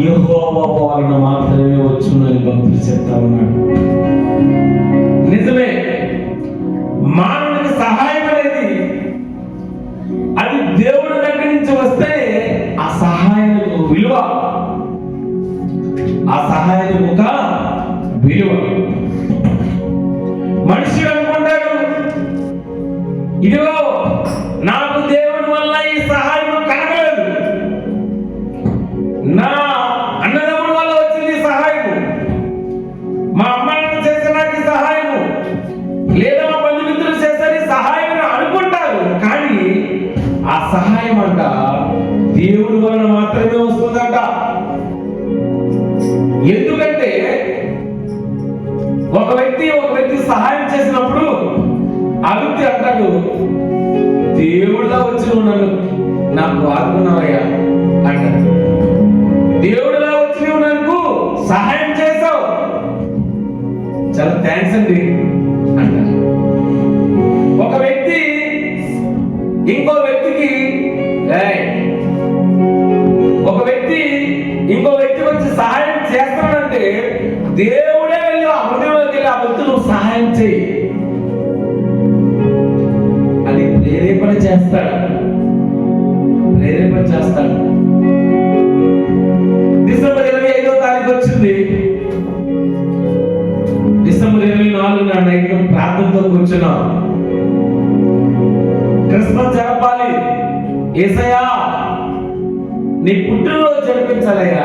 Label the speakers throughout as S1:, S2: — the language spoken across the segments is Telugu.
S1: యెహోవా వలన మాత్రమే వచ్చునని భక్తులు చెప్తా ఉన్నాడు. నిజమే, మానవునికి సహాయం అనేది అది దేవుడి దగ్గర నుంచి వస్తే ఆ సహాయానికి విలువ, ఆ సహాయానికి ఒక విలువ. మనిషి అనుకుంటాడు, ఇదిగో నాకు దేవుని వల్ల ఈ సహాయం కలగలేదు, నా అన్నదమ్ముల వల్ల వచ్చింది సహాయము, మా అమ్మ నాన్న చేసిన నాకు సహాయము, లేదా మా బంధుమిత్రులు చేసే సహాయం అనుకుంటారు. కానీ ఆ సహాయం అంట దేవుడి వలన మాత్రమే వస్తుందంట. ఎందుకంటే ఒక వ్యక్తి సహాయం చేసినప్పుడు ఆ వ్యక్తి అంటాడు, దేవుడిలా వచ్చి నువ్వు నాకు ఆదుకున్నావయ్యా అంటాడు. దేవుడిలా వచ్చి నువ్వు నాకు సహాయం చేసావు, చాలా థ్యాంక్స్ అండి అంటారు. ఒక వ్యక్తి ఇంకో వ్యక్తికి వచ్చి సహాయం చేస్తానంటే దేవుడే వెళ్ళి ఆ హృదయంలోకి వెళ్ళి ఆ వ్యక్తి నువ్వు సహాయం చేయి అది ప్రేరేపణ చేస్తాడు. డిసెంబర్ 25వ తారీఖు వచ్చింది. డిసెంబర్ 24 నైట్ ప్రార్థనతో కూర్చున్నాం. క్రిస్మస్ జరపాలి, యేసయ్యా నీ పుట్టినరోజు జరిపించాలయ్యా,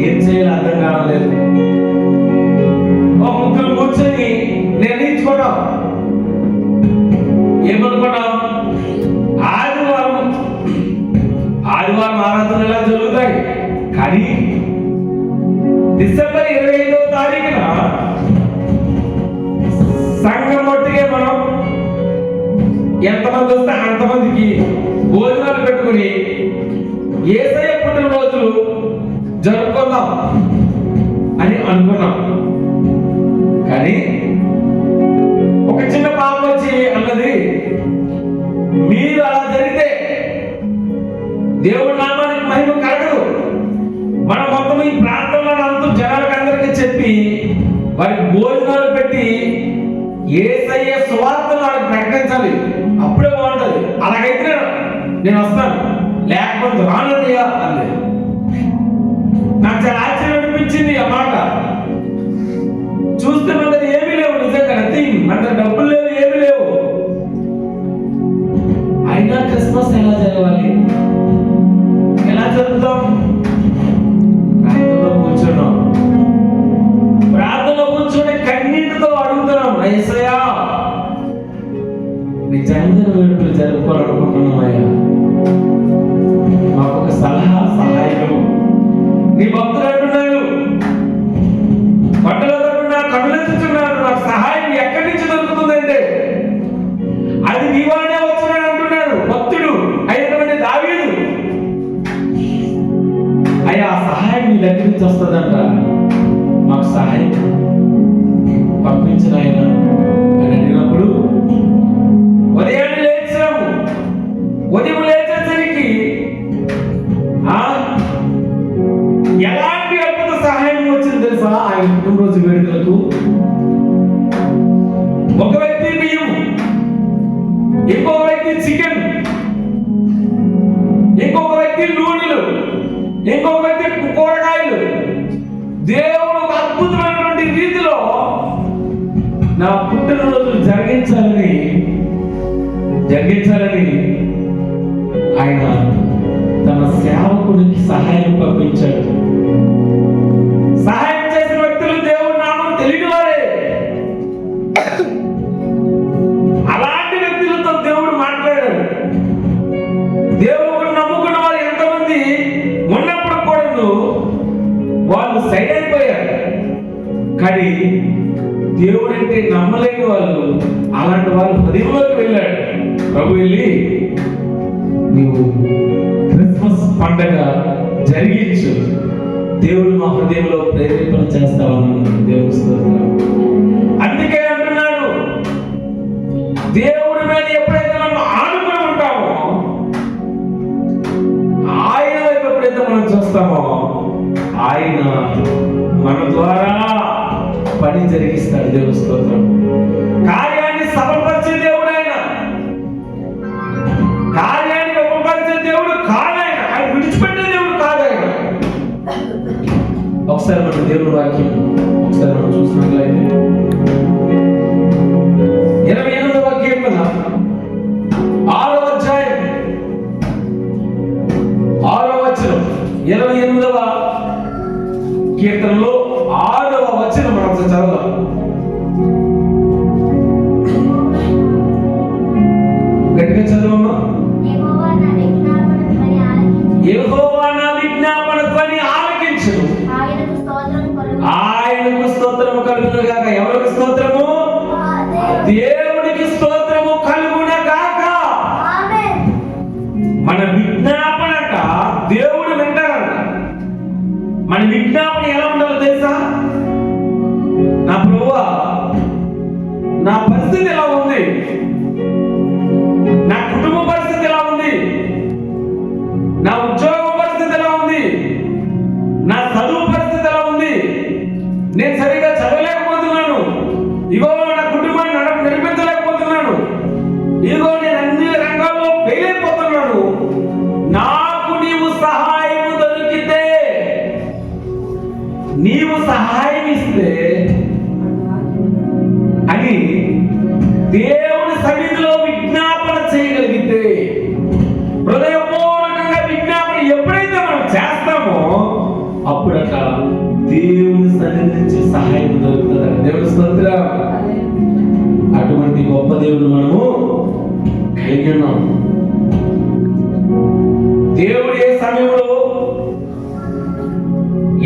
S1: ఏం చేయాలి అర్థం కావలేదు. ఒక ముగ్గురు కూర్చొని నిర్ణయించుకున్నాం. ఏమనుకున్నాం, ఆదివారం ఆరాధన ఎలా జరుగుతాయి, కానీ డిసెంబర్ 25వ తారీఖున సంఘం మట్టుకే మనం ఎంతమంది వస్తే అంతమందికి భోజనాలు పెట్టుకుని యేసయ్య పుట్టినరోజులు జరుపుకుందాం అని అనుకున్నాం. కానీ ఒక చిన్న పాప వచ్చి అన్నది, మీరు అలా జరిగితే దేవుడి నామానికి మహిమ కలగదు. మనం మొత్తం ఈ ప్రాంతంలో అంతా జనాలకు అందరికీ చెప్పి వారికి భోజనాలు పెట్టి యేసయ్య సువార్తను వారికి ప్రకటించాలి, అప్పుడే బాగుంటది. అలాగైతే నేను వస్తాను, లేకపోతే రానయ్యా అంది. నాకు చాలా ఆశ్చర్యం అనిపించింది ఆ మాట. చూస్తే మన దగ్గర ఏమీ లేవు, నిజంగా నథింగ్, మన దగ్గర డబ్బులు లేవు, ఏమీ లేవు. అయినా క్రిస్మస్ ఎలా జరగాలి, ఎలా జరుగుతాం? ప్రార్థనలో కూర్చొని కన్నీటితో అడుగుతున్నాం, యేసయ్యా నీ జన్మదిన వేడుకలు జరుపుకోవాలనుకుంటున్నామయ్యా, మాకు ఒక సహాయం. నీ భక్తులు అంటున్నారు, బట్టలు అంటున్నారు, కనులెత్తుతున్నారు, నాకు సహాయం ఎక్కడి నుంచి దొరుకుతుందంటే అది నీ వల్లనే వచ్చాడని అంటున్నాడు భక్తుడు అయినటువంటి దావీదు. అయ్యా ఆ సహాయం నీ దగ్గర నుంచి వస్తుందంట, మాకు సహాయం పంపించిన ఆయన అని అడిగినప్పుడు ఉదయాన్నే లేచాము. ఉదయం లేచేసరికి ఎలాంటి అద్భుత సహాయం వచ్చింది తెలుసా? ఆయన పుట్టినరోజు వేడుకలకు ఒక వ్యక్తి బియ్యం, ఇంకొక వ్యక్తి చికెన్, ఇంకొక వ్యక్తి నూనెలు, ఇంకొక వ్యక్తి కూరగాయలు. దేవుడు ఒక అద్భుతమైనటువంటి రీతిలో నా పుట్టినరోజు జరిగించాలని ఆయన తన సేవకుడికి సహాయం పంపించాడు. సహాయం చేసిన వ్యక్తులు దేవుడి నామం తెలియని వారే. అలాంటి వ్యక్తులతో దేవుడు మాట్లాడాడు. దేవుడు నమ్ముకున్న వారు ఎంతమంది ఉన్నప్పుడు కూడా వాళ్ళు సైడ్ అయిపోయారు. కానీ దేవుడంటే నమ్మలేని వాళ్ళు, అలాంటి వాళ్ళు హృదయంలోకి వెళ్ళాడు. ప్రభు వెళ్ళి నీవు క్రిస్మస్ పండగ జరిగించు, దేవుడు మా హృదయంలో ప్రేరేపణ చేస్తామని దేవుడు స్తోత్రం. అందుకే అంటున్నాడు, దేవుడి మీద ఎప్పుడైతే మనం ఆనుకుని ఉంటామో, ఆయన వైపు ఎప్పుడైతే మనం చూస్తామో దేవుని వాక్యం ఒకసారి మనం చూసినట్లయితే 28వ కీర్తన 6వ అధ్యాయం 6వ వచనం, 28వ కీర్తనలో 6వ వచనం మనం ఒకసారి చదవదాం. గట్టిగా చదవమ్మా. యెహోవా నా విజ్ఞాపన ధ్వని ఆలకించును, ఆయనకు స్తోత్రము కలుగును గాక. ఎవరికి స్తోత్రము? దేవునికి స్తోత్రము కలుగును గాక. మన విజ్ఞాపనట దేవుడు వింటారంట. మన విజ్ఞాపన ఎలా ఉండాలో తెలుసా? నా ప్రభువా, నా పరిస్థితి ఎలా ఉంది, నా కుటుంబ పరిస్థితి ఎలా ఉంది, నా ఉద్యోగ పరిస్థితి ఎలా ఉంది, నా చదువు పరిస్థితి ఎలా ఉంది, నేను సరిగా చదవలేకపోతున్నాను, ఇగో నా కుటుంబాన్ని నడిపించలేకపోతున్నాను, ఇగో నేను అన్ని రంగాల్లో ఫెయిల్ అయిపోతున్నాను, నాకు నీవు సహాయం దొరికితే, నీవు సహాయం ఇస్తే అని దేవుని సన్నిధిలో విజ్ఞాపన చేయగలిగితే, హృదయపూర్వకంగా విజ్ఞాపన ఎప్పుడైతే మనం చేస్తామో అప్పుడట దేవుని సన్నిధి నుంచి సహాయం దొరుకుతుంది. దేవుని స్తోత్రం. అటువంటి గొప్ప దేవుని మనము కలిగి ఉన్నాం. దేవుడు ఏ సమయంలో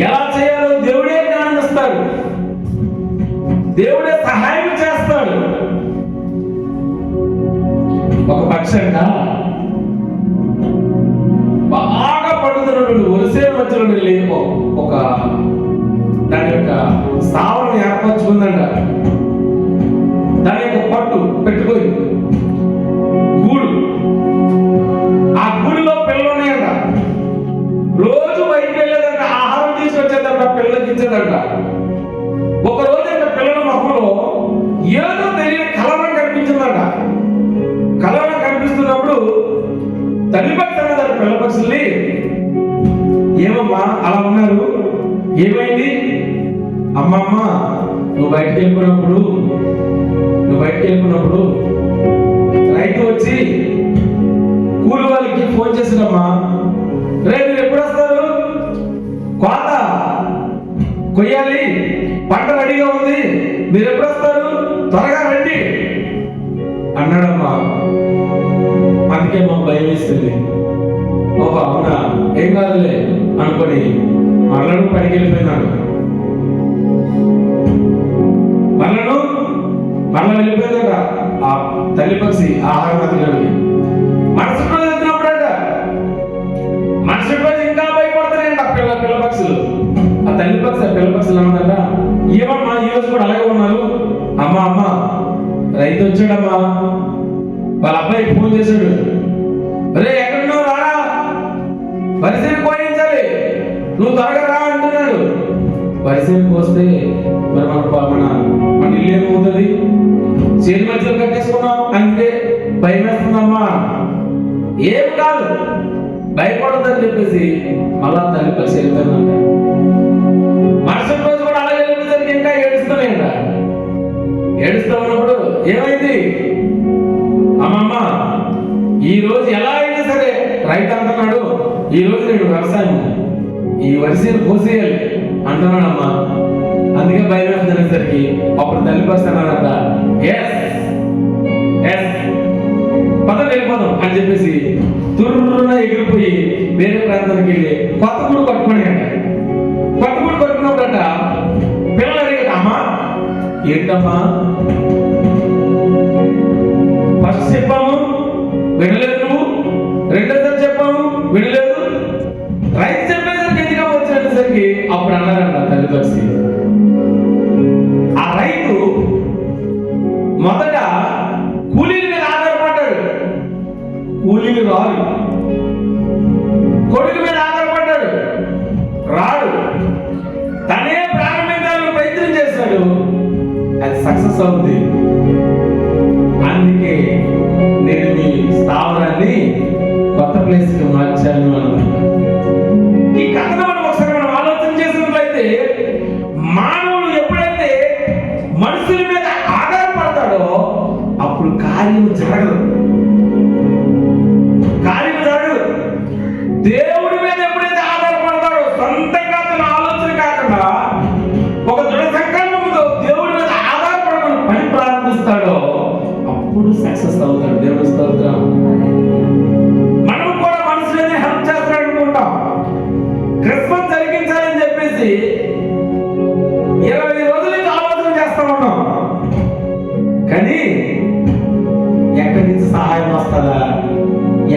S1: ఎలా చేయాలో దేవుడే జ్ఞానం ఇస్తాడు, దేవుడే సహాయం చేస్తాడు. ఒక పక్షంట బాగా పడుతున్నటువంటి వరిసే మధ్యలో వెళ్ళి ఒక దాని యొక్క స్థావరం ఏర్పరచుకుందంట. దాని యొక్క పట్టు పెట్టుకొని గూడు, ఆ గూడులో పిల్లలు ఉన్నాయంట. రోజు బయటికి వెళ్ళేదంట, ఆహారం తీసుకొచ్చేదంట, పిల్లలకి ఇచ్చేదంట. ఒక రోజు అంట పిల్లల మొహంలో ఏదో తెలియని కలవరం కనిపించిందంట. కలవరం కనిపిస్తున్నప్పుడు తల్లిపక్షి అన్నదాడు పిల్ల పక్షుల్ని, ఏమమ్మా అలా ఉన్నారు, ఏమైంది? అమ్మమ్మ నువ్వు బయటికి వెళ్ళిపోయినప్పుడు రైతు వచ్చి కూలి వాళ్ళకి ఫోన్ చేసినమ్మా, రేపు మీరు ఎప్పుడు వస్తారు, కోత కొయ్యాలి, పంట రెడీగా ఉంది, మీరు ఎప్పుడు వస్తారు, త్వరగా రండి అన్నాడమ్మా. అందుకే మా భయం వేస్తుంది. ఓహో అవునా, ఏం కాదులే అనుకొని మరలను పనికి వెళ్ళిపోయినాడు. మరల వెళ్ళిపోయిందట ఆ తల్లి పక్షి ఆహారం అతనికి. మరుసటి రోజు ఎత్తినప్పుడట మరుసటి రోజు ఇంకా భయపడతానంట పిల్ల పక్షులు. ఆ తల్లి పిల్ల పక్షులు అన్నదట, ఏమమ్మా ఈ రోజు కూడా అలాగే ఉన్నారు? అమ్మ రైతు వచ్చాడమ్మా, వాళ్ళ అబ్బాయికి ఫోన్ చేశాడు, అరే ఎక్కడున్నావు, రారా, వరిసేను కోయించాలి, నువ్వు త్వరగా రా అంటున్నాడు. వరిసేను కోస్తే మరి మన ఇల్లు ఏమవుతుంది, చేతి మధ్యలో కట్టేసుకున్నాం, అందుకే భయం వేస్తుందమ్మా. ఏం కాదు, భయపడద్దని చెప్పేసి మళ్ళా తల్లి పక్షి వెళ్ళిపోయిందంట. మరుసటి రోజు కూడా అలాగే వెళ్ళిపోయేసరికి ఇంకా ఏడుస్తున్నాయంట. ఏడుస్తూ ఉన్నప్పుడు ఏమైంది, అమ్మమ్మ ఈ రోజు ఎలా అయినా సరే రైతు అంటున్నాడు, ఈ రోజు నేను వ్యవసాయం ఈ వరిసేను కోసేయాలి అంటున్నాడమ్మా, అందుకే భయం వేస్తుందనేసరికి అప్పుడు తల్లి పరిస్థితున్నాడంట, పదం వెళ్ళిపోదాం అని చెప్పేసి తుర్రున ఎగిరిపోయి వేరే ప్రాంతానికి వెళ్ళి కొత్త గూడు కట్టుకున్నాయంట. కొత్త గూడు కట్టుకున్నప్పుడట పిల్లలు అడిగారు, అమ్మా ఏంటమ్మా ఫస్ట్ చెప్పాము వినలేదు, నువ్వు రెండోసారి చెప్పాము వినలేదు, రైతు చెప్పేసరికి ఎందుకు వచ్చినసరికి అప్పుడు అన్నారంట తల్లి పరిస్థితి. ఆ రైతు మొదట కూలీల మీద ఆధారపడ్డాడు, కూలీలు రాడు, కొడుకు మీద ఆధారపడ్డాడు, రాడు, తనే ప్రారంభించాలని ప్రయత్నం చేశాడు, అది సక్సెస్ అవుతుంది. అందుకే నేను మీ స్థావరాన్ని కొత్త ప్లేస్ కి మార్చాను అన్నమాట. ఈ కథను మనం ఒకసారి ఆలోచన చేసినట్లయితే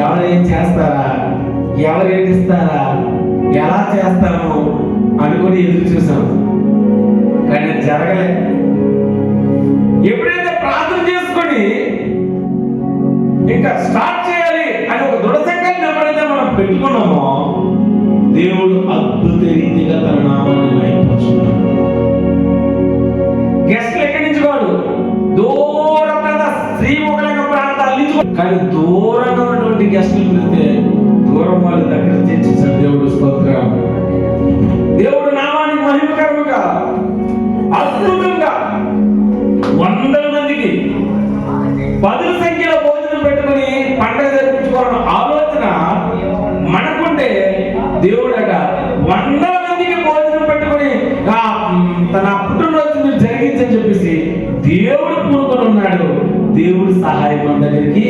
S1: ఎవరు ఏం చేస్తారా, ఎవరు ఏడిస్తారా, ఎలా చేస్తాము అనుకుని ఎదురు చూసాం. కానీ అది జరగలే. ఎప్పుడైతే ప్రార్థన చేసుకొని ఇంకా స్టార్ట్ చేయాలి అని ఒక దృఢ సంకల్పం ఎప్పుడైతే మనం పెట్టుకున్నామో, దేవుడు అద్భుత రీతిగా తన నామాన్ని మహిమపరుచుకున్నాడు. గెస్ట్లు ఎక్కడి నుంచి వాడు దూరమైన శ్రీముఖలింగ ప్రాంతాల నుంచి, కానీ దూరంగా ఉన్నటువంటి గెస్టులు పిలిస్తే దూరం వాళ్ళు దగ్గర తెచ్చేసాడు దేవుడు. స్తోత్రం. దేవుడు నామానికి మహిమకరంగా అద్భుతంగా వందల మందికి 10 సంఖ్యలో భోజనం పెట్టుకుని పండగ జరిపించుకోవాలన్న ఆలోచన మనకుంటే, దేవుడట వందల మందికి భోజనం పెట్టుకుని తన పుట్టినరోజు మీరు జరిగించని చెప్పేసి దేవుడు పూనుకొని ఉన్నాడు. దేవుడి సహాయం మన దగ్గరికి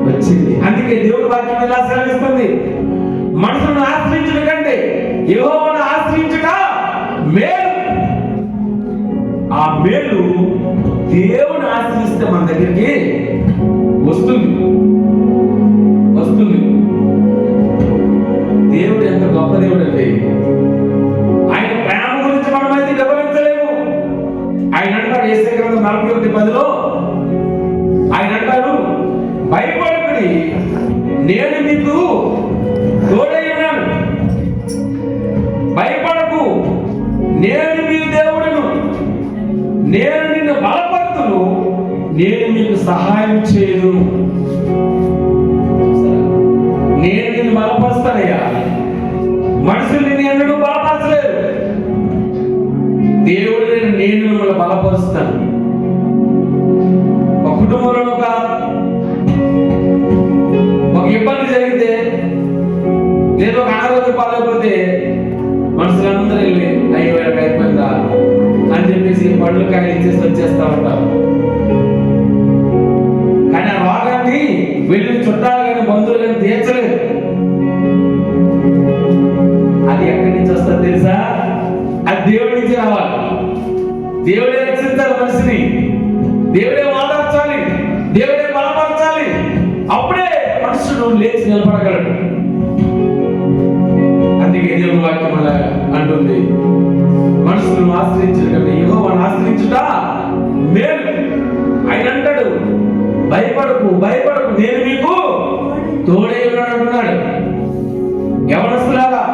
S1: వచ్చింది. అందుకే దేవుడి వాక్యం ఎలా సెలవిస్తుంది, మనుషులను ఆశ్రయించడం కంటే యెహోవాను ఆశ్రయించుట మేలు. ఆ మేలు దేవుని ఆశ్రయిస్తే మన దగ్గరికి వస్తుంది. దేవుడు ఎంత గొప్ప దేవుడు అంటే, ఆయన ప్రేమ గురించి మనమైతే వివరించలేము. ఆయన అంటాడు యేసయ్య గ్రంథం 41:10 ఆయన అంటాడు, భయపడకుడి, నేను నీకు తోడై ఉన్నాను. భయపడకు, నేను నీ దేవుడును, నేను నిన్ను బలపరుతును, నేను నీకు సహాయం చేయను. నేను నిన్ను బలపరుస్తానయ్యా. మనుషులు నిన్ను ఎన్నడూ బలపరచలేదు. దేవుడు నేను మిమ్మల్ని బలపరుస్తాను. ఒక కుటుంబంలో ఒక ఇబ్బంది జరిగితే, లేదా ఒక అనారోగ్యం పాలైపోతే మనుషులందరూ వెళ్ళి అయ్యో అయిపోయిందా అని చెప్పేసి పళ్ళు కాయలు ఇచ్చేసి వచ్చేస్తా ఉంటారు. కానీ ఆ రోగాన్ని వెళ్ళిన చుట్టాలు కానీ బంధువులు కానీ తీర్చలేదు. అది ఎక్కడి నుంచి వస్తుంది తెలుసా? అది దేవుడి నుంచి రావాలి. దేవుడే రక్షించాలి మనిషిని, దేవుడే ఓదార్చాలి, దేవుడే బలపరచాలి. అప్పుడే మనుషుడు లేచి నిలబడగలడు. అందుకే దేవుని వాక్యం అలా అంటుంది, మనుషులను ఆశ్రయించడం కంటే యెహోవాను ఆశ్రయించుట మేలు. ఆయన అంటాడు, భయపడకు, నేను మీకు తోడై ఉన్నాడు అంటున్నాడు. యవనస్తులారా,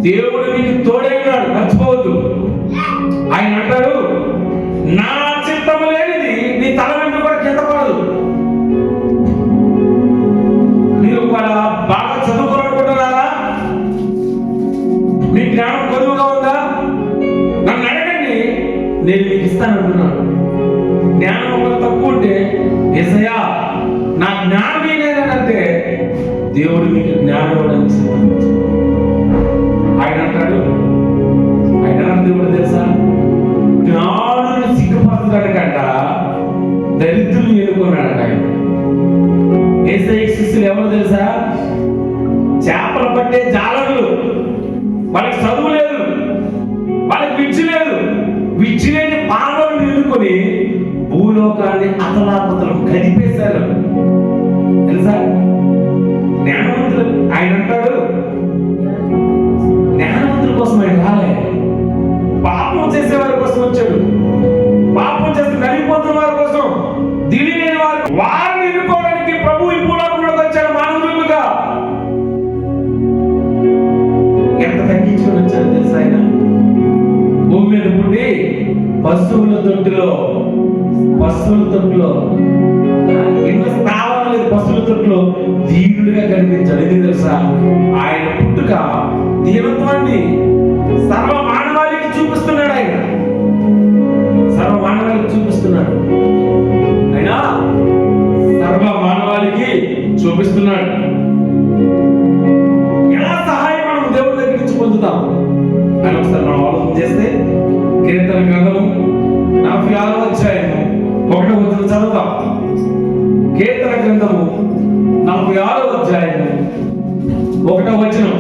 S1: దేవుడు మీకు తోడై ఉన్నాడు, మర్చిపోవద్దు. ఆయన అంటాడు, నా చిత్తము లేనిది నీ తల వెంట్రుక కూడా కింద పడదు. మీరు బాగా చదువుకోవాలనుకుంటున్నారా? మీ జ్ఞానం కొద్దుగా ఉందా? నన్ను అడగండి, నేను మీకు ఇస్తానంటున్నాను. జ్ఞానం ఒకరు తక్కువ ఉంటే, యేసయ్యా నా జ్ఞానం ఏదంటే, దేవుడు మీకు జ్ఞానం ఇవ్వడానికి సిద్ధం. ఆయన అంటాడు, ఆయన దేవుడు తెలుసా, జ్ఞానులు సిగ్గుపరచడానికంట దరిద్రులు ఎన్నుకున్నాడట. ఆయన యేసయ్య శిష్యులు ఎవరు తెలుసా? చేపలు పట్టే జాలరులు. వాళ్ళకి చదువు లేదు, వాళ్ళకి విద్య లేదు. విద్య లేని పాపలను ఎన్నుకొని భూలోకాన్ని అతలాకుతలం కదిపేశారు తెలుసా? జ్ఞానవంతులు. ఆయన అంటాడు, జ్ఞానవంతుల కోసం ఆయన రాలే, పాపం చేసేవారి కోసం వచ్చాడు. పాపం చేస్తే నలిగిపోతున్న వారి కోసం, దిలి లేని వారిని ఎన్నుకోవడానికి ప్రభు ఈ భూలోకంలోకి వచ్చాడు మానవులుగా. ఎంత తగ్గించుకొని వచ్చాడు తెలుసా? ఆయన భూమి మీద పుట్టి పశువుల తొట్టులో ఎన్నో స్థావరం లేదు, పశువుల తొట్టులో దీనుడిగా కనిపించాడు. ఇది తెలుసా? ఆయన పుట్టుక దీనత్వాన్ని సర్వ మానవాళికి చూపిస్తున్నాడు. ఆయన సర్వ మానవాళికి చూపిస్తున్నాడు. ఆయన సర్వ మానవాళికి చూపిస్తున్నాడు. ఎలా సహాయం మనం దేవుడి దగ్గర నుంచి పొందుతాం అని ఒకసారి మనం ఆలోచన చేస్తే, కీర్తన గ్రంథము 46వ అధ్యాయము 1వ వచనం చదువుతాం. కీర్తన గ్రంథము 46వ అధ్యాయము 1వ వచనం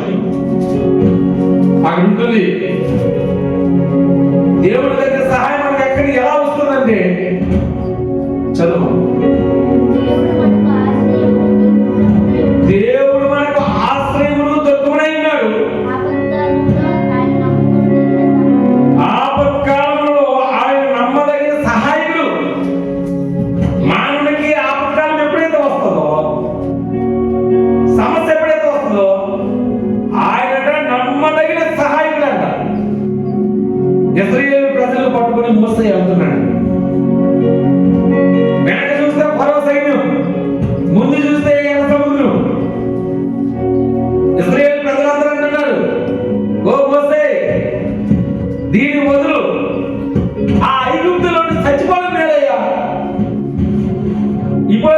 S1: అక్కడ ఉంటుంది. దేవుడి దగ్గర సహాయం మనకి ఎక్కడికి ఎలా వస్తుందంటే, చదువు. పట్టుకొని మోసే వెళ్తున్నాడు. వెనక చూస్తే ఫరో సైన్యం, ముందు చూస్తే ఎర్ర సముద్రం. ఇశ్రాయేలు ప్రజలందరూ అంటున్నారు, ఓ మోసే దీని వదులు, ఆ ఐగుప్తులో చచ్చిపోవడం మేలయ్యా. ఇప్పుడు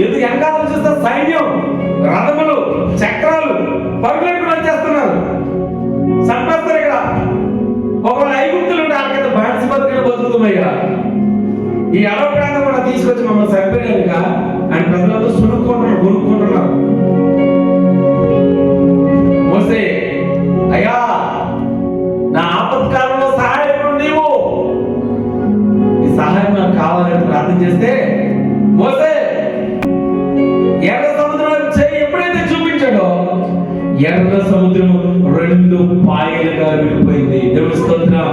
S1: ఎందుకు వెనకాల చూస్తే సైన్యం, రథములు, చక్రాలు పరుగులెట్టుకుని వచ్చేస్తున్నారు, చంపేస్తారు. ఇక్కడ ఒకవేళ ఐగుప్తులు ఉంటే వాళ్ళ బానిస బతుకుని బతుకుతున్నాయి. ఈ అడవ ప్రాంతం కూడా తీసుకొచ్చి మమ్మల్ని చంపేయలేక ఆయన ప్రజలందరూ కొనుక్కుంటున్నారు. మోసే, అయ్యా నా ఆపత్కాలంలో సహాయకుడు నీవు, ఈ సహాయం నాకు కావాలని ప్రార్థన చేస్తే మోసే ఎర్ర సముద్రం చేయి ఎప్పుడైతే చూపించాడో ఎర్ర సముద్రం 2 పాయలుగా విడిపోయింది. దేవుని స్తోత్రం.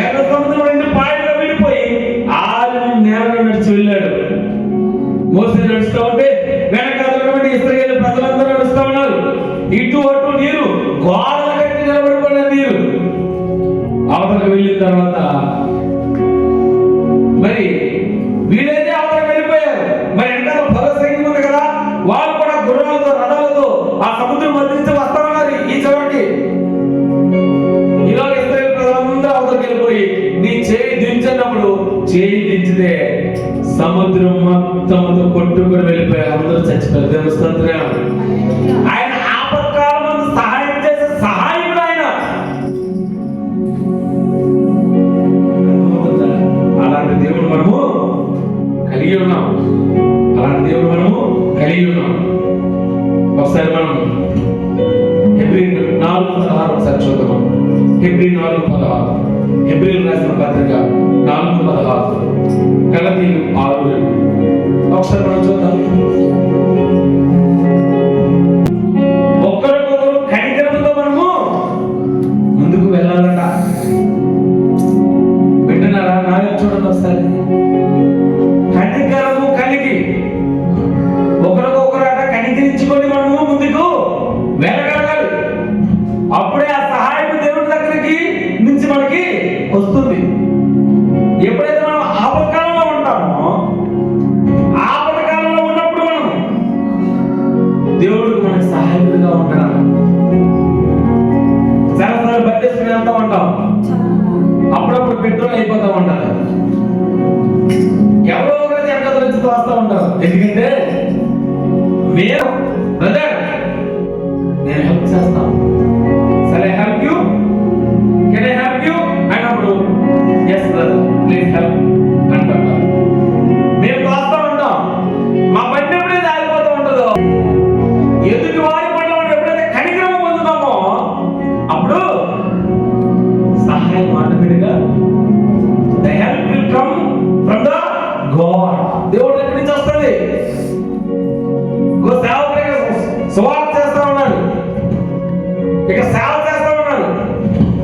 S1: ఎర్ర సముద్రం 2 పాయలుగా విడిపోయి ఆరిని నేలలో నడిచి వెళ్ళాడు. మోసే నడుస్తూ ఉంటే వెనకాల ఇశ్రాయేలు ప్రజలందరూ నడుస్తూ ఉన్నారు. ఇటు అటు నీరు గోడల కట్టి నిలబడిపోయిన నీరు. అవతలకు వెళ్ళిన తర్వాత మరి వీళ్ళైతే అవతలకు వెళ్ళిపోయారు. మరి వెనకాల ఫరో సైన్యం ఉంది కదా, వాళ్ళు కూడా గుర్రాలతో రథాలతో ఆ సముద్రం మధ్య నుంచి వస్తా ఉన్నారు. ఈ చివరికి ఈలోగా ఇశ్రాయేలు ప్రజలందరూ అవతలకు వెళ్ళిపోయి నీ చేయి దించినప్పుడు చేయి దించితే సముద్రం మొత్తంతో కొట్టుకుని వెళ్ళిపోయారు. అందరూ చచ్చిపోయారు. దేవుని స్తోత్రం. ఆయన ఆపత్కాలం సహాయం చేసే సహాయకుడు ఆయన. అలాంటి దేవుడు మనము కలిగి ఉన్నాం. అలాంటి దేవుడు మనము కలిగి ఉన్నాం. ఒకసారి మనం హెబ్రీయులు 4:16 ఒకసారి చూద్దాం. హెబ్రీయులు 4:16, హెబ్రీయులు రాసిన పత్రిక 4:16, గలతీయులు 6:2 ఒకసారి మనం చూద్దాం. ఒక్కరికొకరు కనికరంతో మనము ముందుకు వెళ్ళాలట. వింటున్నారా? నాయన చూడండి ఒకసారి. కనికరము కలిగి ఒకరికొకరు అట కనికరించుకొని మనము ముందుకు వెళ్ళగలగాలి. అప్పుడే ఆ సహాయం దేవుడి దగ్గరికి నుంచి మనకి వస్తుంది. ఎప్పుడైతే మనం ఆపత్కాలంలో ఉంటామో, ఆపత్కాలంలో ఉన్నప్పుడు మనం దేవుడికి మనకి సహాయకుడిగా ఉంటాడు. సరసరి బట్టేసుకుని వెళ్తా ఉంటాం, అప్పుడప్పుడు పెట్రోల్ అయిపోతా ఉంటారు. ఎవరో ఒకరి వెనక నుంచి వస్తూ ఉంటారు. ఎందుకంటే మేము బ్రదర్ నేను హెల్ప్ చేస్తాను, సరే help you, can I help you అన్నప్పుడు ఎస్ బ్రదర్ ప్లీజ్ హెల్ప్ అంటారు. మేము వస్తూ ఉంటాం. మా బండి ఎప్పుడైతే ఆగిపోతూ ఉంటుందో, ఎదుటి వారి పట్ల మనం ఎప్పుడైతే కనికరం పొందుతామో అప్పుడు సహాయం ఆటోమేటిక్గా the help will come from the God. దేవుడి దగ్గర నుంచి వస్తుంది. సువార్త చేస్తా ఉన్నాడు, ఇక సేవ చేస్తా ఉన్నాడు.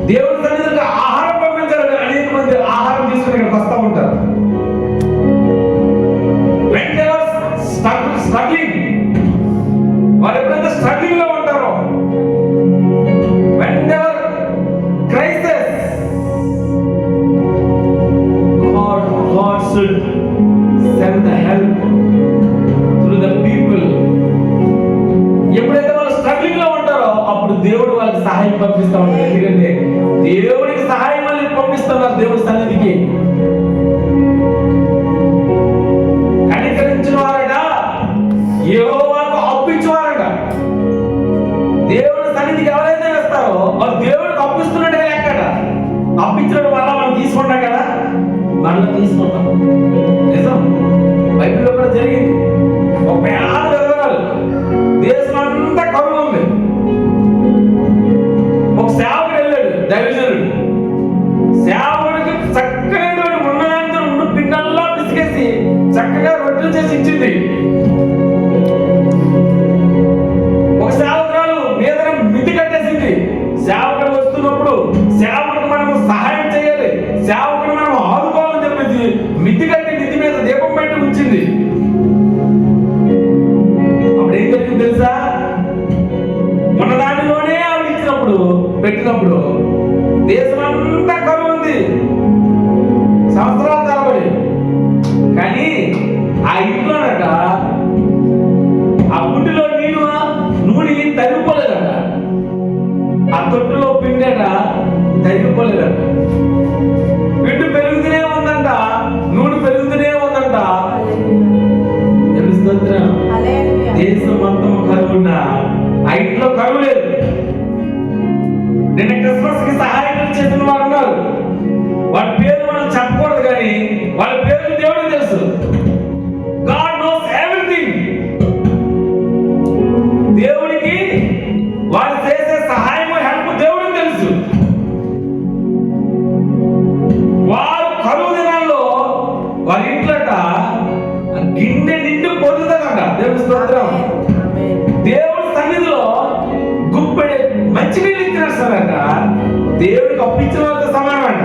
S1: దేవుడి సన్నిధికి ఆహారం పంపించాలి. అనేక మంది ఆహారం తీసుకుని ఇక్కడికి వస్తూ ఉంటారు. స్ట్రగ్లింగ్, వారు ఎప్పుడైతే స్ట్రగ్లింగ్ లో ఉంటారో, when there crisis, God should send the help through the people. ఎప్పుడైతే వాళ్ళు స్ట్రగ్లింగ్ లో ఉంటారో అప్పుడు దేవుడు వాళ్ళకి సహాయం పంపిస్తా ఉంటాడు. ఎందుకంటే దేవుడికి సహాయం వాళ్ళు పంపిస్తున్నారు దేవుడి సన్నిధికి. కనికరించిన వారట యెహోవాకు అప్పించేవారట. దేవుడి సన్నిధికి ఎవరైతే వేస్తారో వాళ్ళు దేవుడికి అప్పిస్తున్నట్టే లెక్కట. అప్పించడం వల్ల మనం తీసుకుంటాం కదా, మనం తీసుకుంటాం. నిజం, బైబిల్లో కూడా జరిగింది. ఒక పేద విధవరాలు, దేశం అంతా కరువు ఉంది. ఒక సేవకుడు వెళ్ళాడు, దైవజనుడు. సేవకుడికి చక్కగా ఉన్న పిండల్లా పిసికేసి చక్కగా రొట్టెలు చేసి ఇచ్చింది. ఒక సేవకురాలు మీద మితి కట్టేసింది. సేవకుడు వస్తున్నప్పుడు సేవకుడికి మనము సహాయం చేయాలి, సేవకుడు మనం ఆదుకోవాలని చెప్పేసి మితి కట్టి నిధి మీద దీపం పెట్టి ఉంచింది. దేశం మొత్తం కరువున్నా ఆ ఇంట్లో కరువు లేదు. నిన్న క్రిస్మస్ కి సహాయం చేసిన వారు ఉన్నారు. వాళ్ళ పేరు మనం చెప్పకూడదు, కానీ వాళ్ళ పేరు దేవుడికి తెలుసు. God knows everything. దేవుడికి వారు చేసే సహాయం హెల్ప్ దేవుడికి తెలుసు. వారు కరువు దినాల్లో వారి ఇంట్లోట గిన్నె నిండు పొందుతుందంట. దేవుడి స్తోత్రం. దేవుడి సన్నిధిలో గుప్పెడి మంచినీళ్ళు ఇచ్చినారంట. దేవుడికి అప్పించిన వాళ్ళతో సమానం అంట.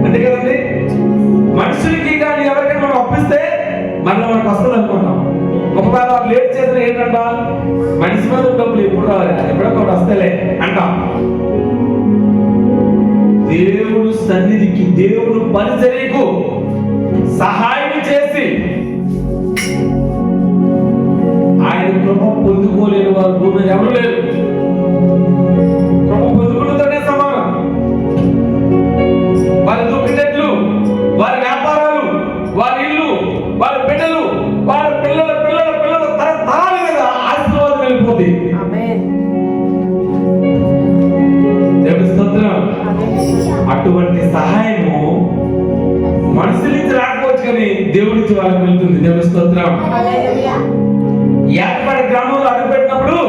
S1: అంతే కదండి. మనుషులకి కానీ ఎవరికైనా మనం అప్పిస్తే మనకు వస్తుంది అనుకుంటాం. ఒకవేళ వాళ్ళు లేట్ చేసిన ఏంటంట, మనిషి మీద డబ్బులు ఎప్పుడు రావాలి, ఎప్పుడొకటి వస్తేలే అంటాం. దేవుడు సన్నిధికి, దేవుడు పరిచర్యకు సహాయం చేసి ఆయన కృప పొందుకోలేని వారు భూమి ఎవరు లేరు. కృప పొందుకున్నతోనే సమానం. వారి దుఃఖినట్లు, వారి వ్యాపారాలు, వారి ఇల్లు, వారి బిడ్డలు, వారి పిల్లల పిల్లల పిల్లల తరతరాల మీద ఆశీర్వాదం వెళ్ళిపోతుంది. దేవుడి స్తోత్రం. అటువంటి సహాయము మనుషుల నుంచి రాకపోవచ్చు, కానీ దేవుడి నుంచి వాళ్ళకి వెళ్తుంది. దేవుడి స్తోత్రం. ఏర్పడి గ్రామంలో అడుగుపెట్టినప్పుడు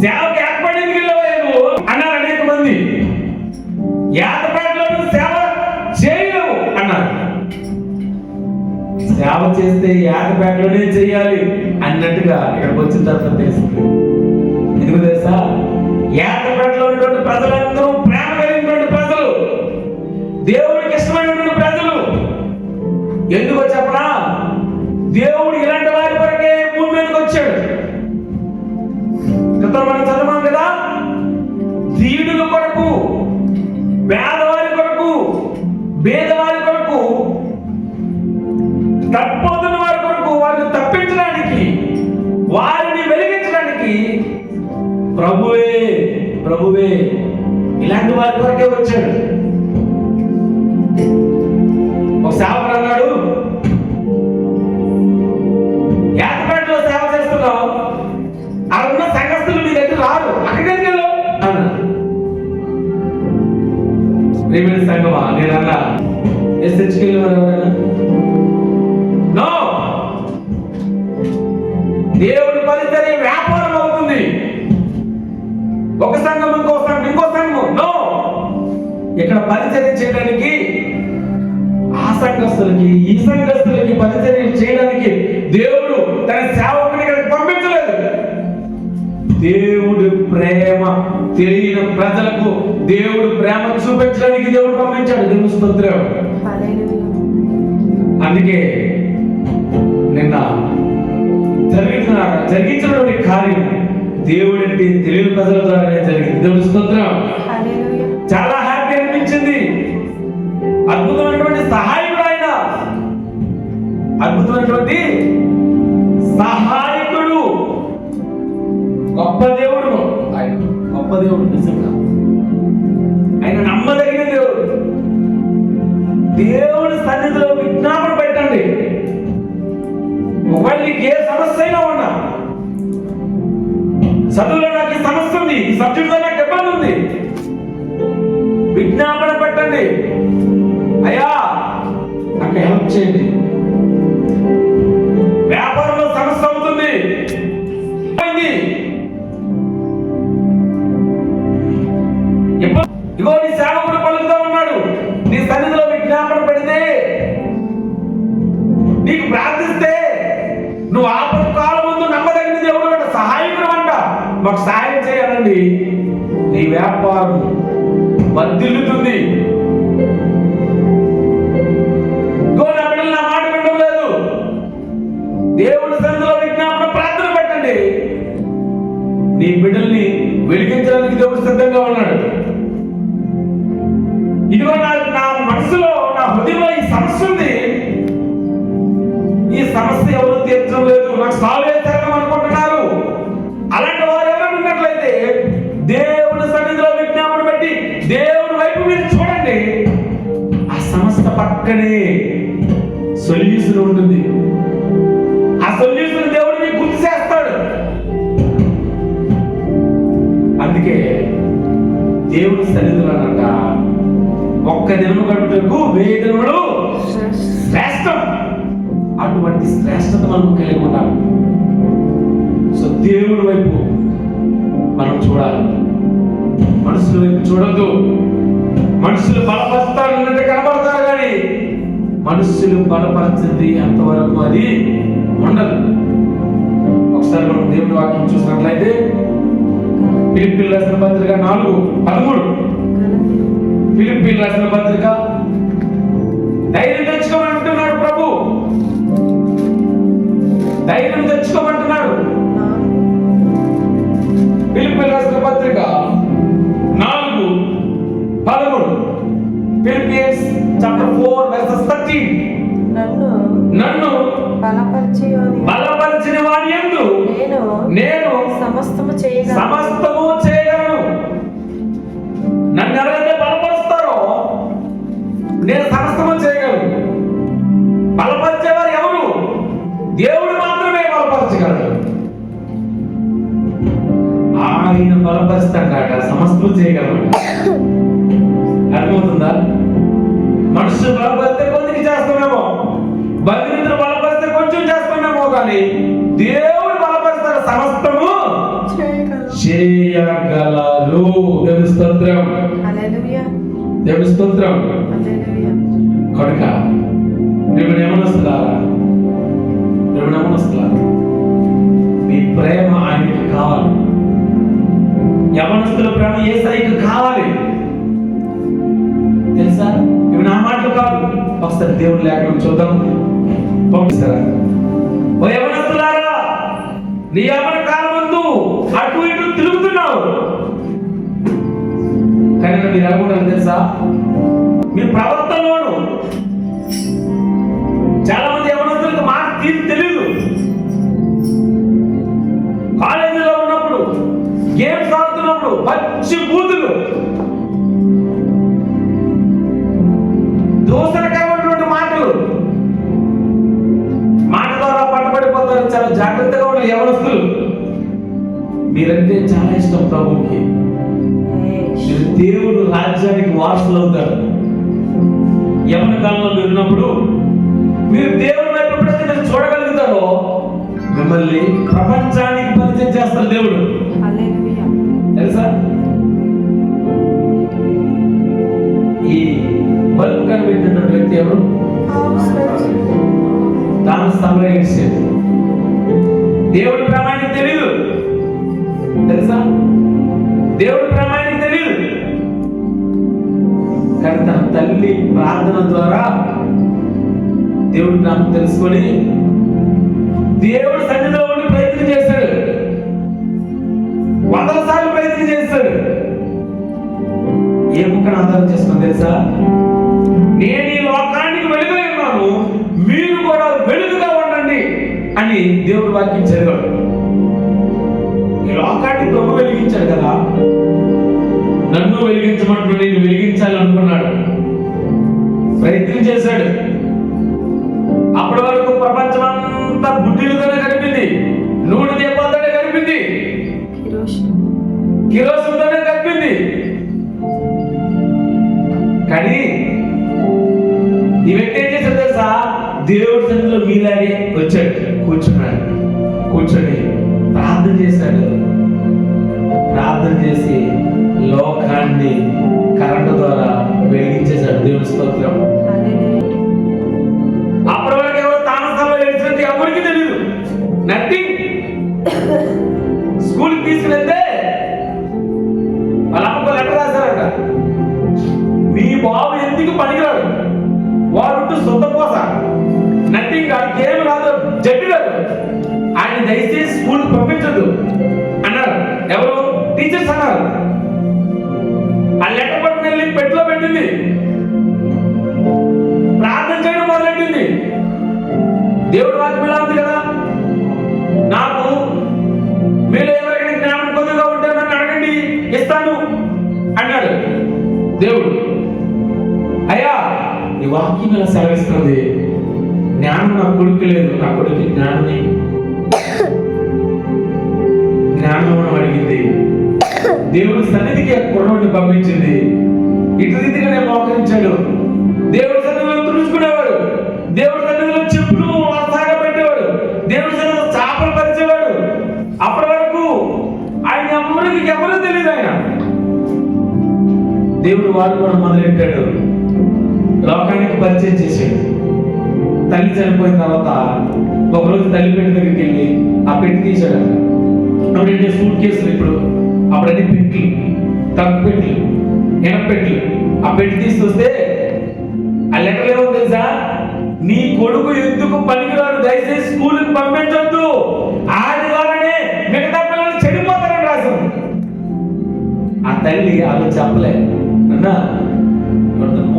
S1: సేవకి ఏర్పడి ఎందుకు వెళ్ళవు అన్నారు అనేక మంది. ఏర్పడిలో సేవ చేయలేవు అన్నారు. సేవ చేస్తే ఏర్పేటలోనే చేయాలి అన్నట్టుగా ఇక్కడికి వచ్చిన తర్వాత తెలిసింది. ఎందుకు తెలుసా? ఏర్పేటలో ఉన్నటువంటి ప్రజలందరూ ప్రేమ కలిగినటువంటి ప్రజలు, దేవుడికి ఇష్టమైనటువంటి ప్రజలు. ఎందుకో చెప్పనా? దేవుడు ఇలాంటి వారి కొరకే భూమి మీదకి వచ్చాడు. గతంలో మనం చదవాం కదా, దీనుల కొరకు, పేదవారి కొరకు, పేదవారి కొరకు, తప్పిపోతున్న వారి కొరకు, వారిని తప్పించడానికి, వారిని వెలిగించడానికి ప్రభువే ఇలాంటి వారి కొరకే వచ్చాడు. ఒక సేవకుడు అన్నాడు, ఏర్పాటులో సేవ చేస్తున్నావు, అరున్న సంఘస్థులు మీ దగ్గర రారు, అక్కడికి వెళ్ళు అన్నాడు. ప్రేమిణ సంఘమా? నేను అన్నా ఎస్హెచ్కి వెళ్ళేవారు ఎవరైనా? నో. దేవుడి పరిచర్య వ్యాపారం అవుతుంది. ఒక సంఘం ఇంకో సంఘం నో. ఇక్కడ పరిచర్య చేయడానికి ఆ సంఘస్థులకి ఈ సంఘస్థులకి పరిచర్య చేయడానికి దేవుడు తన సేవకుని ఇక్కడికి పంపించలేదు. దేవుడు ప్రేమ తెలియని ప్రజలకు దేవుడు ప్రేమ చూపించడానికి దేవుడు పంపించాడు. దేవుని స్తోత్రం. అందుకే నిన్న జరిగించినటువంటి కార్యం దేవుడు అంటే తెలియని ప్రజల ద్వారా జరిగింది. దేవుని స్తోత్రం. చాలా హ్యాపీ అనిపించింది. అద్భుతమైనటువంటి సహాయకుడు ఆయన, అద్భుతమైనటువంటి సహాయకుడు, గొప్ప దేవుడు ఆయన, గొప్ప దేవుడు. నిజంగా ఆయన నమ్మదగిన దేవుడు. దేవుడి సన్నిధిలో విజ్ఞాపన పెట్టండి. ఒకవేళ నీకు ఏ సమస్య అయినా ఉన్నా, చదువులో నాకు ఈ సమస్య ఉంది, ఈ సబ్జెక్టులో నాకు ఇబ్బంది ఉంది, విజ్ఞాపన పెట్టండి. అయ్యా నాకు హెల్ప్ చేయండి. వ్యాపారంలో సమస్య అవుతుంది, ఇగో నీ సేవకుడు పలుకుతా ఉన్నాడు, నీ సన్నిధిలో విజ్ఞాపన పెడితే, నీకు ప్రార్థిస్తే, నువ్వు ఆపద కాలం ముందు నమ్మదగిన దేవుడు అంట, సహాయకుడు అంట, మాకు సహాయం చేయాలండి. నీ వ్యాపారం వర్ధిల్లుతుంది. నా బిడ్డలు నా మాట వినడం లేదు, దేవుడి సన్నిధిలో విజ్ఞాపన ప్రార్థన పెట్టండి. నీ బిడ్డల్ని వెలిగించడానికి దేవుడు సిద్ధంగా ఉన్నాడు. ఇదిగో నా మనసులో, నా హృదయంలో ఈ సమస్య ఉంది, ఈ సమస్య ఎవరు తీర్చడం లేదు, నాకు సాల్వ్ చేస్తారని అనుకుంటున్నారు. అలాంటి వారు ఎవరైనా ఉన్నట్లయితే దేవుడి సన్నిధిలో విజ్ఞాపన పెట్టి దేవుడి వైపు మీరు చూడండి. ఆ సమస్య పక్కనే సొల్యూషన్ ఉంటుంది. దేవుడి సన్నిధిలోనంట ఒక్క దినము గడుపుటకు 1000 దినములు శ్రేష్టం. అటువంటి శ్రేష్టత మనం కలిగి ఉన్నాం. సో దేవుడి వైపు మనం చూడాలి, మనుషుల వైపు చూడద్దు. మనుషులు బలపరుస్తారన్నట్టు కనబడతారు కానీ మనుషులు బలపరిచింది అంతవరకు అది ఉండదు. ఒకసారి మనం దేవుని వాక్యం చూసినట్లయితే ఫిలిప్పీయులకు రాసిన పత్రిక 4:13. ఫిలిప్పీయులకు రాసిన పత్రిక, ధైర్యం తెచ్చుకోమంటున్నాడు ప్రభు, ధైర్యం తెచ్చుకోమంటున్నాడు. ఫిలిప్పీయులకు రాసిన పత్రిక 4:13. Philippians chapter 4:13. నన్ను బలపరిచిన వాని యందు నేను సమస్తము చేయగలను. నన్ను ఎవరైతే బలపరుస్తారో నేను సమస్తము చేయగలను. బలపరిచేవారు ఎవరు? దేవుడు మాత్రమే బలపరచగలడు. ఆయన బలపరుస్తాడ, సమస్తము చేయగలడు. అర్థమవుతుందా? మనుషులు బలపరిస్తే కొద్దిగా చేస్తున్నామో, బంధుమిత్రులు బలపరిస్తే కొంచెం చేస్తున్నామో, కానీ దేవుడు బలపరుస్తాడు, సమస్తము చేయగలరు. దేవుని స్తోత్రం, దేవుని స్తోత్రం. కనుక ఏమనొస్తున్నారా? మీ ప్రేమ ఆయనకి కావాలి. యవనస్తుల ప్రేమ యేసయ్యకి కావాలి. తెలుసా? ఇవి నా మాటలు కాదు. ఒకసారి దేవుని లేఖనం చూద్దాం. పంపిస్తారా? ఓ యవనస్తులారా, నీ యవన కాలమందు అటు ఇటు తిరుగుతున్నావు. కానీ మీరు అనుకుంటారు తెలుసా, మీ ప్రవర్తనలోను చాలా మంది యవనస్తులకు మాట తీరు తెలియదు. కాలేజీలో ఉన్నప్పుడు, గేమ్స్ ఆడుతున్నప్పుడు పచ్చి బూతులు, దోసరకరమైనటువంటి మాటలు, మాట ద్వారా పట్టుబడిపోతారు. చాలా జాగ్రత్తగా ఉన్న యవనస్తులు. మీరంటే చాలా ఇష్టం ప్రభువుకి. మీరు దేవుడు రాజ్యానికి వారసులు అవుతారు. యవన కాలంలో మీరు ఉన్నప్పుడు మీరు దేవుడి వైపు ఎప్పుడైతే మీరు చూడగలుగుతారో మిమ్మల్ని ప్రపంచానికి పరిచయం చేస్తారు దేవుడు. తెలుసా? ఈ బల్బ్ కనిపెట్టినటువంటి వ్యక్తి ఎవరు? Thomas Alva Edison. దేవుడి ప్రేమానికి తెలియదు. తెలుసా? దేవుడి ప్రేమానికి తెలియదు. కానీ తన తల్లి ప్రార్థన ద్వారా దేవుడి ప్రేమ తెలుసుకొని దేవుడి సన్నిధిలో ఉండి ప్రయత్నం చేశాడు. 100 సార్లు ప్రయత్నం చేశాడు. ఏ ముక్కను ఆధారం చేసుకుని తెలుసా? నేను ఈ లోకానికి వెలుగుగా ఉన్నాను, మీరు కూడా వెలుగుగా ఉండండి అని దేవుడు వాక్యం చదివాడు. ఈ లోకాన్ని ప్రభు వెలిగించాడు కదా, నన్ను వెలిగించమంటూ నేను వెలిగించాలనుకున్నాడు. ప్రయత్నం చేశాడు. అప్పటి వరకు ప్రపంచం అంతా బుడ్డిలతోనే గడిపింది, నూనె దీపాలతోనే గడిపింది, కిరోసిన్తోనే గడిపింది. కానీ ఈ వ్యక్తి ఏం చేశాడు తెలుసా? దేవుడి సన్నిధిలో మీలాగే వచ్చాడు, కూర్చొని ప్రార్థన చేశాడు. ప్రార్థన చేసి లోకాన్ని కరెంటు ద్వారా వెలిగించేశాడు. దేవుని స్తోత్రం. అప్పటి వరకు ఎవరు థామస్ అల్వా ఎడిసన్ ఎవరికి తెలియదు, నథింగ్. స్కూల్కి తీసుకువెళ్తే వాళ్ళ అమ్మకు లెటర్ రాశారంట, మీ బాబు ఎందుకు పనికిరాడు, వాడు సొంతపోస, నథింగ్, వాడికి ఏమి రాదు, జడ్డు రాదు, ఆయన దయచేసి స్కూల్కి పంపించదు అన్నారు. ఎవరు? టీచర్స్ అన్నారు. ఆ లెటర్ పట్టుకుని వెళ్ళి పెట్టిలో పెట్టింది, ప్రార్థన చేయడం మొదలెట్టింది. దేవుడు వాక్యం ఇలా ఉంది కదా, నాకు మీరు ఎవరికైనా జ్ఞానం కొద్దిగా ఉంటే నన్ను అడగండి ఇస్తాను అన్నాడు దేవుడు. అయ్యా, ఈ వాక్యం ఇలా సెలవిస్తుంది, జ్ఞానం నా కొడుకు లేదు, నా కొడుకు జ్ఞానం అడిగింది. దేవుడు సన్నిధికి కుర్రోడిని పంపించింది. ఇటు రీతిగానే మోకరించాడు. దేవుడి సన్నిధిలో తుడుచుకునేవాడు, దేవుడి సన్నిధిలో చెప్పులు సాగబెట్టేవాడు, దేవుడి సన్నిధిలో చేపలు పరిచేవాడు. అప్పటి వరకు ఆయన ఎవరు తెలియదు. ఆయన దేవుడు వాడుకోవడం మొదలెట్టాడు, లోకానికి పరిచయం చేశాడు. తల్లి చనిపోయిన తర్వాత ఒకరోజు తల్లి పెట్టి దగ్గరికి వెళ్ళి ఆ పెట్టి తీశాడు. అప్పుడంటే సూట్ కేసులు, ఇప్పుడు అప్పుడన్నీ పెట్లు, తగ్గు పెట్లు, ఎనపెట్లు. ఆ పెట్టి తీసుకొస్తే ఆ లెటర్ ఏమో తెలుసా? నీ కొడుకు ఎందుకు పనికిరాడు, దయచేసి స్కూల్కి పంపించొద్దు, ఆదివారనే మిగతా పిల్లలు చెడిపోతారని రాశాం. ఆ తల్లి అలా చెప్పలే, అన్నా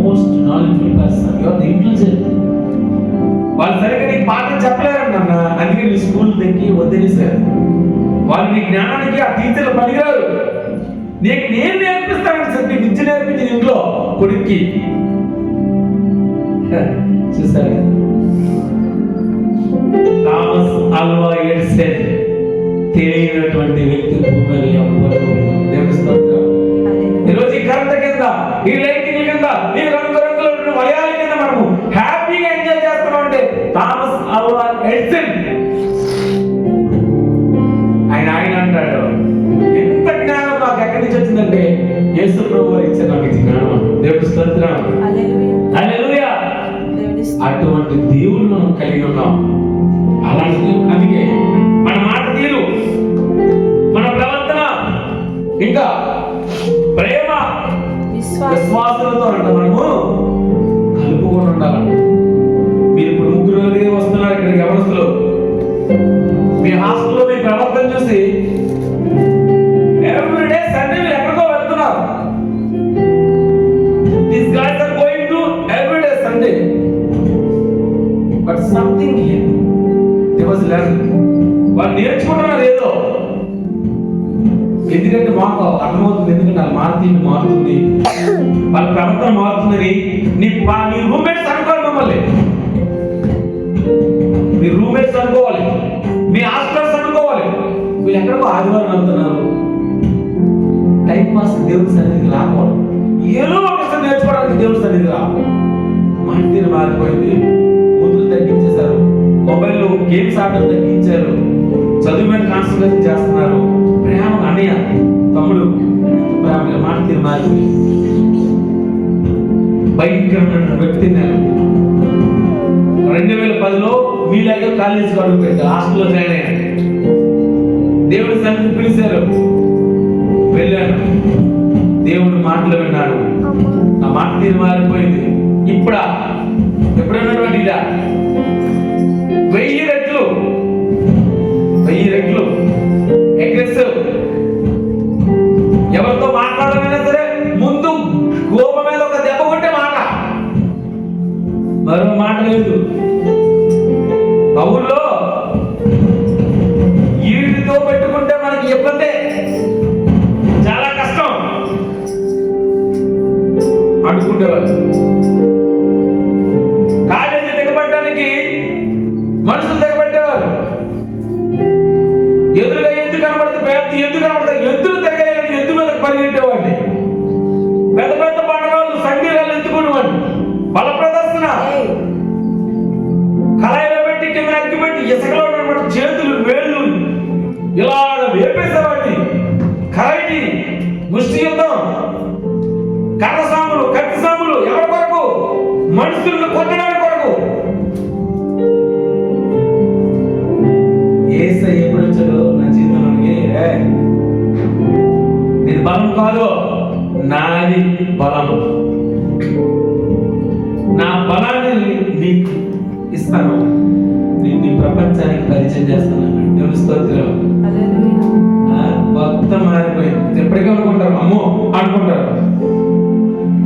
S1: most knowledgeable person, you are the intelligent. వాళ్ళు సరిగ్గా నీకు పాఠం చెప్పలేరన్న, అందుకే నీ స్కూల్ దగ్గర వదిలేశారు. వాళ్ళు నీ జ్ఞానానికి ఆ టీచర్లు పనికిరారు, నేను నేర్పిస్తానని చెప్పి విద్య నేర్పించింది ఇంట్లో కొడుక్కి. చూసారు, థామస్ ఆల్వా ఎడిసన్ తెలియనటువంటి వ్యక్తి భూమిలో ఎవ్వరూ. ఈరోజు ఈ కరెంట్ కింద, ఈ లైటింగ్ కింద, ఈ రంగురంగుల వలయాల కింద మనము హ్యాపీగా ఎంజాయ్ చేస్తున్నాం అంటే థామస్ ఆల్వా ఎడిసన్. ఆయన అంటాడు, ఎంత జ్ఞానం నాకు ఎక్కడి నుంచి వచ్చిందంటే యేసు ప్రభువు ఇచ్చారు నాకు ఈ జ్ఞానం. దేవుడి స్తోత్రం, హల్లెలూయా. అటువంటి దేవుడు మనం కలిగి ఉన్నాం. అలాంటి అందుకే మన మాట తీరు, మన ప్రవర్తన, ఇంకా ప్రేమ విశ్వాసాలతో అంటే మనము కలుపుకొని ఉండాలంట. మీరు ఇప్పుడు ముగ్గురు వస్తున్నారు ఇక్కడికి ఎవరస్తులు, మీ హాస్టల్లో మీ ప్రవర్తన చూసి ఎవ్రీడే సండే మీరు ఎక్కడికో వెళ్తున్నారు. These guys are going to everyday Sunday, but something here they was learning. వాళ్ళు నేర్చుకుంటున్నారు ఏదో. ఎందుకంటే మాకు అర్థమవుతుంది, ఎందుకంటే వాళ్ళ మారుతుంది, వాళ్ళ ప్రవర్తన మారుతుందని. నీ రూమ్మేట్స్ అనుకోవాలి, మమ్మల్ని మీ రూమ్మేట్స్ అనుకోవాలి, మీ హాస్టల్స్ అనుకోవాలి. వీళ్ళు ఎక్కడికో ఆదివారం వెళ్తున్నారు, టైం పాస్ దేవుడి సన్నిధికి రాకూడదు, ఏదో ఒకసారి నేర్చుకోవడానికి దేవుడి సన్నిధికి రా. మాట తీరు మారిపోయింది, కూతురు తగ్గించేశారు, మొబైల్లో గేమ్స్ ఆడడం తగ్గించారు, చదువు మీద కాన్సన్ట్రేషన్ చేస్తున్నారు. ప్రేమ అన్నయ్య తమ్ముడు ప్రేమ మాట తీరు మారిపోయింది. భయంకరమైన వ్యక్తి నేను 2010లో మీలాగే కాలేజీకి అడుగు పెట్టారు, హాస్టల్లో జాయిన్ అయ్యాను. దేవుడి సన్నిధి పిలిచారు, వెళ్ళాను, దేవుడు మాటలు విన్నాడు, నా మాట తీరు మారిపోయింది. ఎప్పుడన్నటువంటి ఇదా 1000 రెట్లు అగ్రెసివ్. ఎవరితో మాట్లాడమైనా సరే ముందు గోప మీద ఒక దెబ్బ కొట్టే మాట, మరో మాట లేదు. ఊళ్ళో ఈడితో పెట్టుకుంటే మనకి ఇబ్బందే, చాలా కష్టం అనుకుంటేవారు. కాలేజీ దిగబడటానికి మనుషులు దిగబట్టేవారు. ఎదురుగా ఎద్దు కనబడుతుంది, ఎద్దులు తిరగలేని ఎద్దు మీద పరిగెట్టేవాడిని. పెద్ద పెద్ద పండుగలు సంగీతాలు ఎత్తుకునేవాడిని. బల ప్రదర్శన, కళాయిలో పెట్టి కింద అగ్గి పెట్టి ఇసుకలో ఉన్నటువంటి చేతులు వేళ్ళు ఇలా వేపేసేవాడిని. కరైటి, ముష్టి యుద్ధం, కర్ర సాములు, కత్తి సాములు, ఎవరి కొరకు? మనుషులను కొట్టడానికి కొరకు. యేసయ్య ఎప్పుడు వచ్చాడు నా జీవితంలోకి? ఇది బలం కాదు, నాది బలం. నా బలాన్ని నీకు ఇస్తాను, నీ ప్రపంచానికి పరిచయం చేస్తాను. దేవుని స్తోత్రం. మొత్తం మారిపోయింది. ఎప్పటికీ అనుకుంటారు అమ్మో అనుకుంటారు,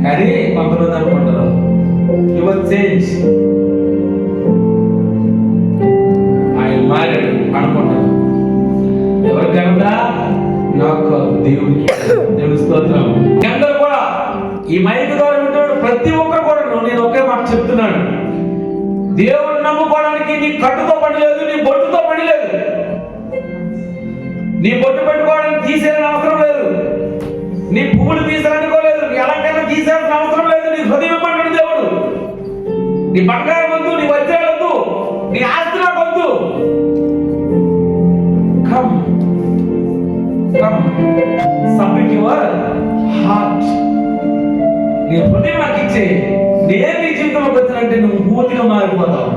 S1: కానీ కొంతమంది అనుకుంటారు యువర్ చేంజ్, ఆయన మారాడు అనుకుంటారు. ఎవరికి కనుక? నాకు దేవుడికి. దేవుని స్తోత్రం. అందరూ కూడా ఈ మైక్ ద్వారా వింటున్నాడు ప్రతి ఒక్కరు కూడా నేను ఒకే మాట చెప్తున్నాను, దేవుడు నమ్ముకోవడానికి నీ కట్టుతో పని లేదు, నీ బొట్టుతో పని లేదు. నీ బొట్టు పెట్టుకోవడానికి తీసేయాలని అవసరం లేదు. నీ పువ్వులు తీసాలనుకోలేదు, నీ అలంకరణ తీసాల్సిన అవసరం లేదు. నీ హృదయం ఇవ్వమంటాడు దేవుడు. నీ బంగారం వద్దు, నీ వజ్రాలు వద్దు, నీ ఆస్తి నాకు వద్దు. Come come submit your heart. నీ హృదయం నాకు ఇచ్చే, నేను నీ జీవితంలోకి వచ్చినంటే నువ్వు పూర్తిగా మారిపోతావు.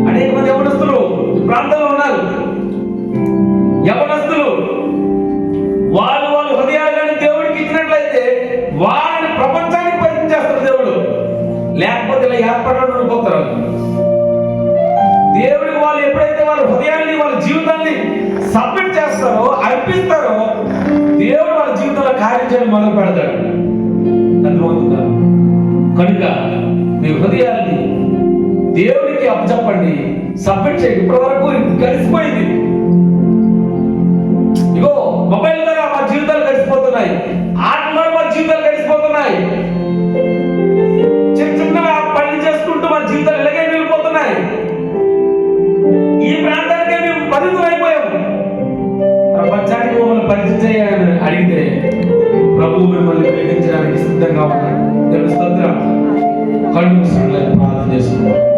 S1: అనేక మంది యవనస్తులు ఈ ప్రాంతంలో ఉన్నారు. యవనస్తులు వాళ్ళు హృదయాలు కానీ దేవుడికి ఇచ్చినట్లయితే వాళ్ళని ప్రపంచానికి పరిచయం చేస్తారు దేవుడు. లేకపోతే ఇలా ఏర్పడడం ఉండిపోతారు. దేవుడికి వాళ్ళు ఎప్పుడైతే వాళ్ళ హృదయాన్ని, వాళ్ళ జీవితాన్ని సబ్మిట్ చేస్తారో, అర్పిస్తారో, దేవుడు వాళ్ళ జీవితంలో కార్యం చేయడం మొదలు పెడతాడు. అర్థమవుతుందా? కనుక మీ హృదయాన్ని దేవుడికి అప్పచెప్పండి, సబ్మిట్ చేయండి. ఇప్పటి వరకు గడిచిపోయింది. ఇగో మొబైల్ ద్వారా మా జీవితాలు గడిచిపోతున్నాయి, ఆటల ద్వారా మా జీవితాలు గడిచిపోతున్నాయి, చిన్న చిన్నగా పని చేసుకుంటూ మా జీవితాలు ఇలాగే వెళ్ళిపోతున్నాయి. ఈ ప్రాంతానికే మేము పరిమితం అయిపోయాము. ప్రపంచానికి మమ్మల్ని పరిచయం చేయాలని అడిగితే ప్రభువు మిమ్మల్ని వెలిగించడానికి సిద్ధంగా ఉన్నాడు. దేవుని స్తోత్రం. కళ్ళు మూసుకొని ప్రార్థన చేసుకుంటాం.